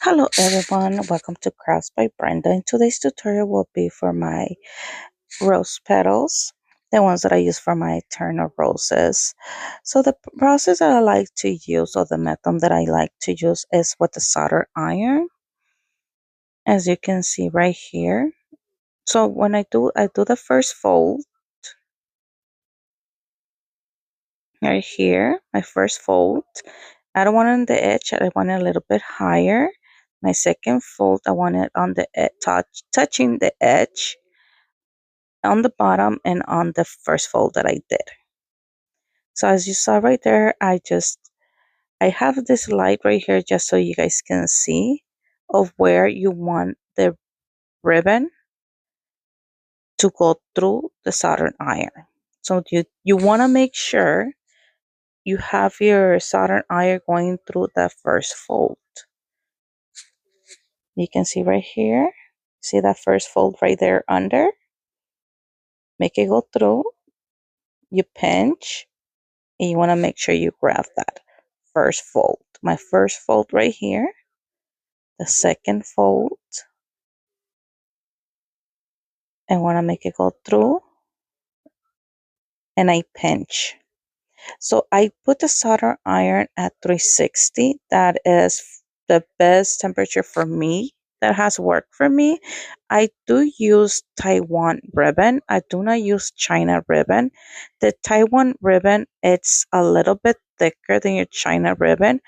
Hello everyone, welcome to Crafts by Brenda. And today's tutorial will be for my rose petals, the ones that I use for my eternal roses. So the process that I like to use, or the method that I like to use, is with the solder iron, as you can see right here. So when I do the first fold right here, my first fold. I don't want it on the edge, I want it a little bit higher. My second fold, I want it on the touching the edge on the bottom and on the first fold that I did. So as you saw right there, I have this light right here just so you guys can see of where you want the ribbon to go through the soldering iron. So you want to make sure you have your soldering iron going through the first fold. You can see right here, see that first fold right there under? Make it go through, you pinch, and you want to make sure you grab that first fold. My first fold right here, the second fold, I want to make it go through, and I pinch. So I put the solder iron at 360. That is the best temperature for me. That has worked for me. I do use Taiwan ribbon. I do not use China ribbon. The Taiwan ribbon, it's a little bit thicker than your China ribbon.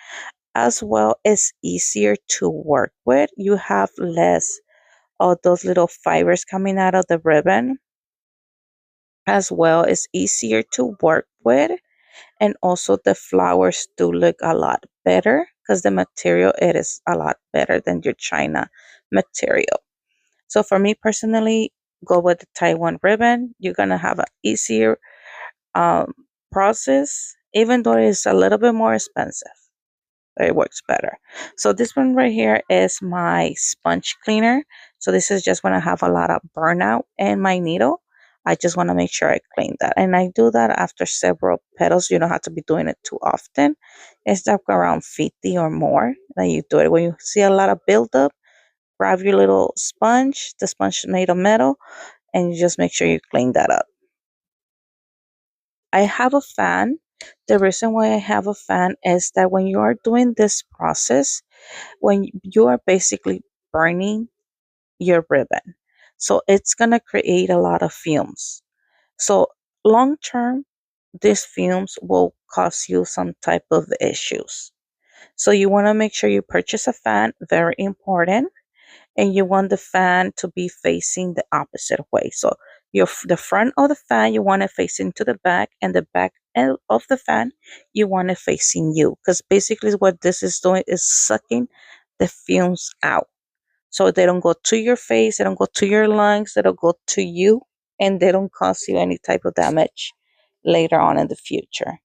As well, it's easier to work with. You have less of those little fibers coming out of the ribbon. As well, it's easier to work with, and also the flowers do look a lot better because the material, it is a lot better than your China material. So for me personally, go with the Taiwan ribbon. You're gonna have an easier um, process, even though it's a little bit more expensive. It works better. So this one right here is my sponge cleaner. So this is just when I have a lot of burnout in my needle. I just want to make sure I clean that. And I do that after several petals. You don't have to be doing it too often. It's like around 50 or more that you do it. When you see a lot of buildup, grab your little sponge. The sponge is made of metal, and you just make sure you clean that up. I have a fan. The reason why I have a fan is that when you are doing this process, when you are basically burning your ribbon, so it's going to create a lot of fumes. So long term, these fumes will cause you some type of issues. So you want to make sure you purchase a fan, very important, and you want the fan to be facing the opposite way. So the front of the fan, you want it facing to the back, and the back of the fan, you want it facing you, because basically what this is doing is sucking the fumes out. So they don't go to your face, they don't go to your lungs, they don't go to you, and they don't cause you any type of damage later on in the future.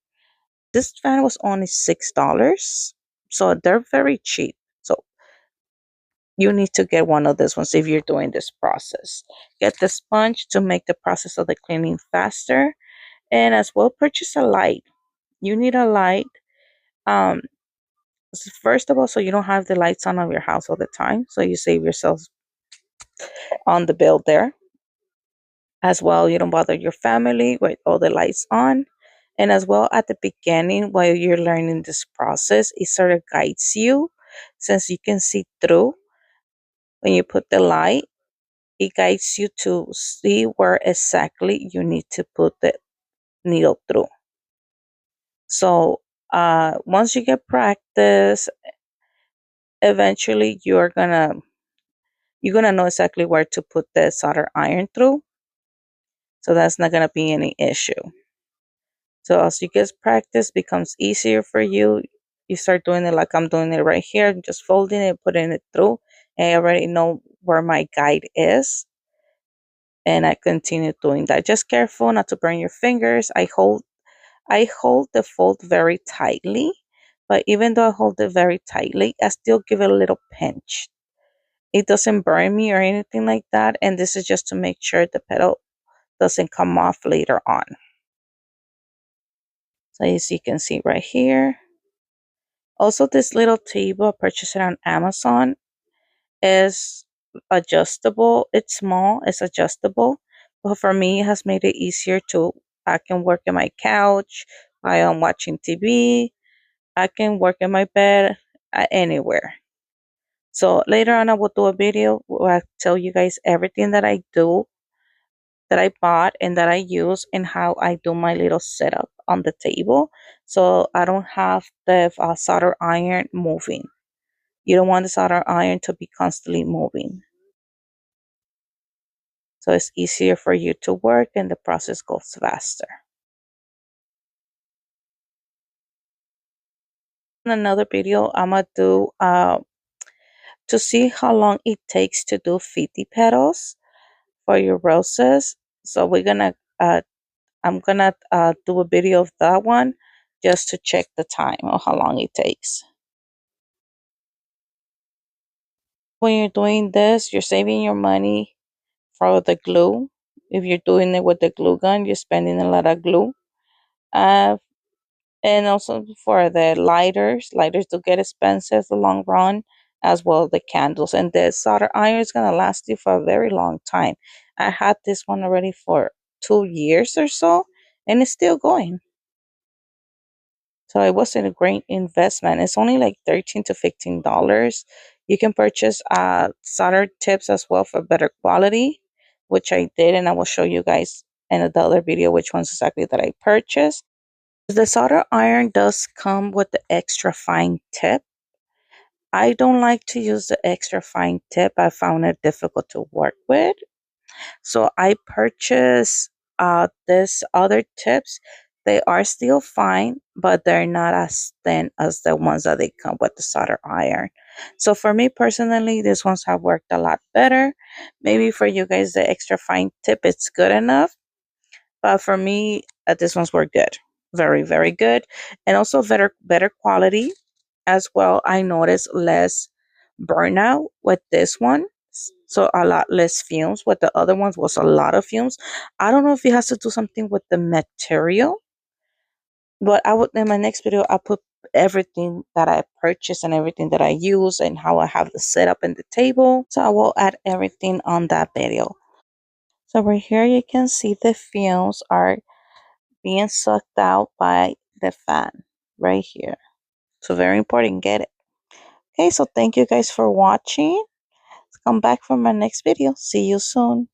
This fan was only $6, so they're very cheap. So you need to get one of these ones if you're doing this process. Get the sponge to make the process of the cleaning faster, and as well purchase a light. You need a light. Um, First of all, so you don't have the lights on of your house all the time, so you save yourself on the bill there. As well, you don't bother your family with all the lights on. And as well, at the beginning, while you're learning this process, it sort of guides you, since you can see through when you put the light. It guides you to see where exactly you need to put the needle through. So once you get practice, eventually you're gonna know exactly where to put the solder iron through. So that's not gonna be any issue. So as you get practice, becomes easier for you. You start doing it like I'm doing it right here, just folding it, putting it through. And I already know where my guide is, and I continue doing that. Just careful not to burn your fingers. I hold the fold very tightly, but even though I hold it very tightly, I still give it a little pinch. It doesn't burn me or anything like that, and this is just to make sure the petal doesn't come off later on. So as you can see right here. Also, this little table, I purchased it on Amazon. is adjustable. It's small, it's adjustable. But for me, it has made it easier to, I can work in my couch, I am watching TV, I can work in my bed, anywhere. So later on, I will do a video where I tell you guys everything that I do, that I bought and that I use, and how I do my little setup on the table. So I don't have the solder iron moving. You don't want the solder iron to be constantly moving. So it's easier for you to work and the process goes faster. In another video, I'm gonna do to see how long it takes to do 50 petals for your roses. So we're gonna I'm gonna do a video of that one just to check the time or how long it takes. When you're doing this, you're saving your money for the glue. If you're doing it with the glue gun, you're spending a lot of glue. Uh, and also for the lighters, lighters do get expensive the long run, as well the candles. And the solder iron is gonna last you for a very long time. I had this one already for 2 years or so, and it's still going. So it wasn't a great investment. It's only like $13 to $15. You can purchase solder tips as well for better quality, which I did, and I will show you guys in another video which ones exactly that I purchased. The solder iron does come with the extra fine tip. I don't like to use the extra fine tip. I found it difficult to work with. So I purchased this other tips. They are still fine, but they're not as thin as the ones that they come with the solder iron. So for me personally, these ones have worked a lot better. Maybe for you guys, the extra fine tip, it's good enough. But for me, these ones were good. Very, very good. And also better quality as well. I noticed less burnout with this one. So a lot less fumes. With the other ones was a lot of fumes. I don't know if it has to do something with the material, but I would, in my next video, I'll put everything that I purchased and everything that I use and how I have the setup in the table. So I will add everything on that video. So right here you can see the fumes are being sucked out by the fan right here. So very important, get it. Okay, so thank you guys for watching. Come back for my next video. See you soon.